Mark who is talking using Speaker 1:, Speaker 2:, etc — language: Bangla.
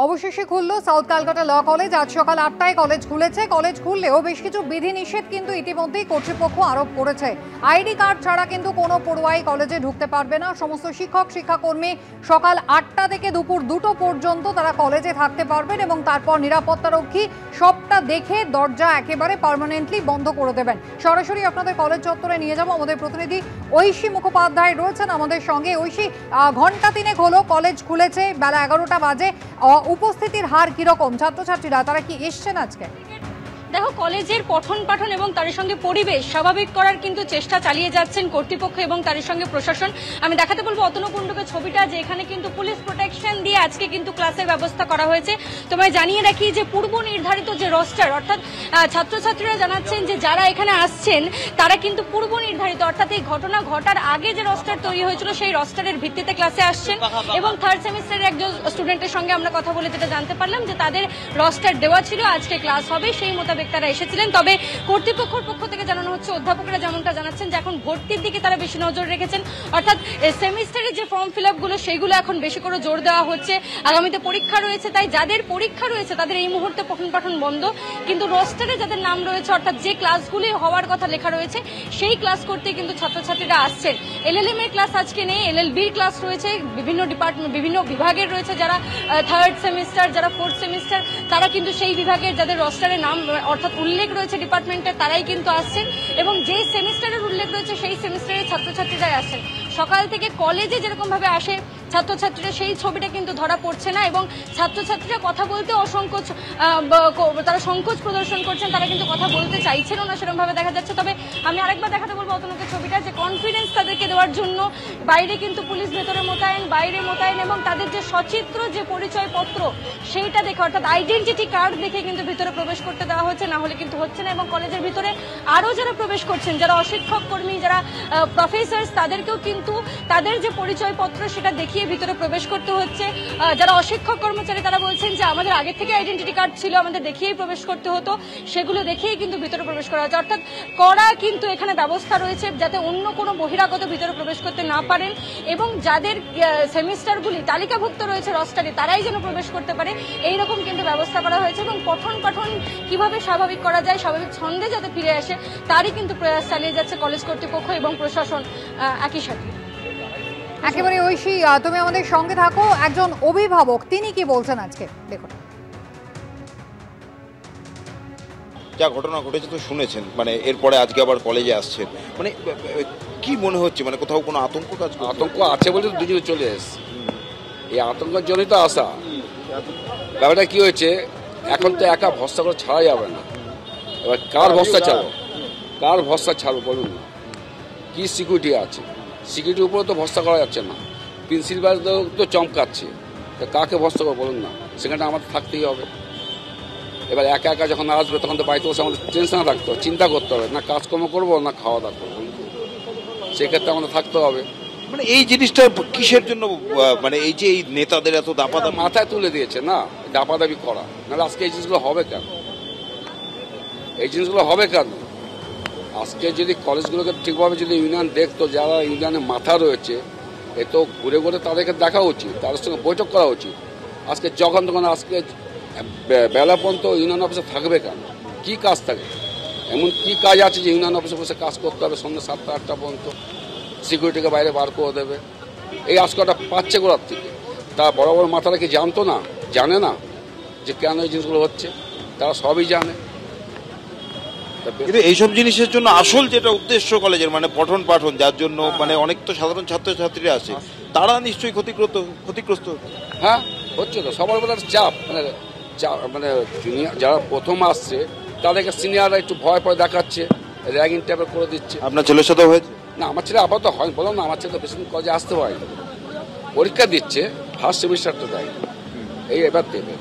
Speaker 1: অবশেষে খুলল সাউথ ক্যালকাটা ল কলেজ। আজ সকাল 8টায় কলেজ খুলেছে। কলেজ খুললেও বেশ কিছু বিধিনিষেধ কিন্তু ইতিমধ্যেই কর্তৃপক্ষ আরোপ করেছে। আইডি কার্ড ছাড়া কিন্তু কোনো পড়ুয়াই কলেজে ঢুকতে পারবে না। সমস্ত শিক্ষক শিক্ষাকর্মী সকাল 8টা থেকে দুপুর 2টো পর্যন্ত তারা কলেজে থাকতে পারবেন এবং তারপর নিরাপত্তারক্ষী সবটা দেখে দরজা একেবারে পার্মানেন্টলি বন্ধ করে দেবেন। সরাসরি আপনাদের কলেজ চত্বরে নিয়ে যাব। আমাদের প্রতিনিধি ঐশী মুখোপাধ্যায় রয়েছেন আমাদের সঙ্গে। ঐশী, ঘন্টা তিনেক হলো কলেজ খুলেছে, বেলা 11টা বাজে। উপস্থিতির হার কিরকম? ছাত্রছাত্রীরা তারা কি এসছেন আজকে?
Speaker 2: দেখো, কলেজের পঠন পাঠন এবং তার সঙ্গে পরিবেশ স্বাভাবিক করার কিন্তু চেষ্টা চালিয়ে যাচ্ছেন কর্তৃপক্ষ এবং তার সঙ্গে প্রশাসন। আমি দেখাতে বলবো অতনু কুণ্ডুকে ছবিটা, যে এখানে কিন্তু পুলিশ প্রোটেকশন দিয়ে আজকে কিন্তু ক্লাসের ব্যবস্থা করা হয়েছে। তোমায় জানিয়ে রাখি যে পূর্ব নির্ধারিত যে রস্টার, অর্থাৎ ছাত্রছাত্রীরা জানাচ্ছেন যে যারা এখানে আসছেন তারা কিন্তু পূর্ব নির্ধারিত, অর্থাৎ এই ঘটনা ঘটার আগে যে রস্টার তৈরি হয়েছিল সেই রস্টারের ভিত্তিতে ক্লাসে আসছেন। এবং থার্ড সেমিস্টারের একজন স্টুডেন্টের সঙ্গে আমরা কথা বলে যেটা জানতে পারলাম যে তাদের রস্টার দেওয়া ছিল, আজকে ক্লাস হবে, সেই মোতাবেক তারা এসেছিলেন। তবে কর্তৃপক্ষের পক্ষ থেকে জানানো হচ্ছে, অধ্যাপকরা যেমনটা জানাচ্ছেন যে এখন ভর্তির দিকে তারা বেশি নজর রেখেছেন, অর্থাৎ সেমিস্টারের যে ফর্ম ফিল আপগুলো সেইগুলো এখন বেশি করে জোর দেওয়া হচ্ছে। আগামীতে পরীক্ষা রয়েছে, তাই যাদের পরীক্ষা রয়েছে তাদের এই মুহূর্তে পঠন পাঠন বন্ধ, কিন্তু রোস্টারে যাদের নাম রয়েছে, অর্থাৎ যে ক্লাসগুলি হওয়ার কথা লেখা রয়েছে সেই ক্লাস করতে কিন্তু ছাত্রছাত্রীরা আসছেন। এলএলএম এর ক্লাস আজকে নেই, এলএলবির ক্লাস রয়েছে, বিভিন্ন ডিপার্টমেন্ট বিভিন্ন বিভাগের রয়েছে, যারা থার্ড সেমিস্টার, যারা ফোর্থ সেমিস্টার, তারা কিন্তু সেই বিভাগের যাদের রোস্টারে নাম অর্থাৎ উল্লেখ রয়েছে ডিপার্টমেন্টে তারাই কিন্তু আসছেন এবং যে সেমিস্টারের উল্লেখ রয়েছে সেই সেমিস্টারের ছাত্রছাত্রীরাই আসছেন। সকাল থেকে কলেজে যেরকম ভাবে আসে ছাত্রছাত্রীরা সেই ছবিটা কিন্তু ধরা পড়ছে না এবং ছাত্রছাত্রীরা কথা বলতে অসংকোচ, তারা সংকোচ প্রদর্শন করছেন, তারা কিন্তু কথা বলতে চাইছেন না সেরকম ভাবে দেখা যাচ্ছে। তবে আমি আরেকবার দেখাতে বলবো অতনুকে ছবিটা, যে কনফিডেন্স তাদেরকে দেওয়ার জন্য বাইরে কিন্তু পুলিশ ভেতরে মোতায়েন, বাইরে মোতায়েন এবং তাদের যে সচিত্র যে পরিচয়পত্র সেইটা দেখে, অর্থাৎ আইডেন্টিটি কার্ড দেখে কিন্তু ভিতরে প্রবেশ করতে দেওয়া হচ্ছে, না হলে কিন্তু হচ্ছে না। এবং কলেজের ভিতরে আরও যারা প্রবেশ করছেন, যারা অশিক্ষক কর্মী, যারা প্রফেসর্স, তাদেরকেও কিন্তু তাদের যে পরিচয়পত্র সেটা দেখিয়ে ভিতরে প্রবেশ করতে হচ্ছে। যারা অশিক্ষক কর্মচারী তারা বলছেন যে আমাদের আগে থেকে আইডেন্টিটি কার্ড ছিল, আমাদের দেখিয়েই প্রবেশ করতে হতো, সেগুলো দেখেই কিন্তু ভিতরে প্রবেশ করা হচ্ছে। অর্থাৎ কড়া কিন্তু এখানে ব্যবস্থা রয়েছে যাতে অন্য কোনো বহিরাগত ভিতরে প্রবেশ করতে না পারেন এবং যাদের সেমিস্টারগুলি তালিকাভুক্ত রয়েছে রস্টারে তারাই যেন প্রবেশ করতে পারে, এইরকম কিন্তু ব্যবস্থা করা হয়েছে। এবং পঠন পাঠন কিভাবে স্বাভাবিক করা যায়, স্বাভাবিক ছন্দে যাতে ফিরে আসে তারই কিন্তু প্রয়াস চালিয়ে যাচ্ছে কলেজ কর্তৃপক্ষ এবং প্রশাসন একই সাথে।
Speaker 1: একেবারে ঐশী, তুমি আমাদের সঙ্গে থাকো। একজন অভিভাবক তিনি কি বলছেন আজকে দেখুন।
Speaker 3: যা ঘটনা ঘটেছে তো শুনেছেন, মানে এরপরে আজকে আবার কলেজে আসছেন, মানে কি মনে হচ্ছে, মানে কোথাও কোনো আতঙ্ক কাজ?
Speaker 4: আতঙ্ক আছে বলে তো দুজনে চলে এসছে, এই আতঙ্কের জন্যই তো আসা। ব্যাপারটা কি হয়েছে, এখন তো একা ভরসা করে ছাড়া যাবে না। এবার কার ভরসা ছাড়ো, কার ভরসা ছাড়ো বলুন না? কি সিকিউরিটি আছে, সিকিউরিটির উপরে তো ভরসা করা যাচ্ছে না। প্রিন্সিপাল তো চমকাচ্ছে, কাকে ভরসা করবো বলুন না? সেখানে আমাদের থাকতেই হবে। এবার একা একা যখন আসবে তখন তো বাড়িতে বসে আমাদের টেনশন থাকতে হবে, চিন্তা করতে হবে, না কাজকর্ম করবো না খাওয়া দাওয়া করবো, সেক্ষেত্রে আমাদের থাকতে হবে।
Speaker 3: মানে এই জিনিসটা কিসের জন্য, মানে এই যে এই নেতাদের এত দাপাদাপি
Speaker 4: মাথায় তুলে দিয়েছে না, দাপাদাপি করা, নাহলে আজকে এই জিনিসগুলো হবে কেন? এই জিনিসগুলো হবে কেন? আজকে যদি কলেজগুলোকে ঠিকভাবে যদি ইউনিয়ন দেখতো, যারা ইউনিয়নের মাথা রয়েছে, এ তো ঘুরে ঘুরে তাদেরকে দেখা উচিত, তাদের সঙ্গে বৈঠক করা উচিত। আজকে যখন তখন আজকে বেলা পর্যন্ত ইউনিয়ন অফিসে থাকবে কেন? কি কাজ থাকে? এমন কি কাজ আছে যে ইউনিয়ন অফিসে বসে কাজ করতে হবে সন্ধ্যে 7টা 8টা পর্যন্ত? সিকিউরিটিকে বাইরে বার করে দেবে, এই আজকটা পাচ্ছে গোড়ার থেকে। তা বড় বড় মাথারা কি জানতো না, জানে না যে কেন এই জিনিসগুলো হচ্ছে? তারা সবই জানে।
Speaker 3: কিন্তু এইসব জিনিসের জন্য আসল যেটা উদ্দেশ্য কলেজের, মানে পঠন পাঠন, যার জন্য মানে অনেক তো সাধারণ ছাত্রছাত্রীরা আছে, তারা নিশ্চয়ই ক্ষতিগ্রস্ত।
Speaker 4: হ্যাঁ, হচ্ছে তো সবার বেলার চাপ, মানে জুনিয়র যারা প্রথম আসছে তাদেরকে সিনিয়ররা একটু ভয় ভয় দেখাচ্ছে, র্যাগিং টাইপের করে দিচ্ছে।
Speaker 3: আপনার ছেলের সাথে হয়েছে?
Speaker 4: না, আমার ছেলে আপাতত হয়, বললাম না, আমার ছেলে তো বেশি দিন কলেজে আসতে পারে, পরীক্ষা দিচ্ছে, ফার্স্ট সেমিস্টারটা দেয়, এই এবার দেবে।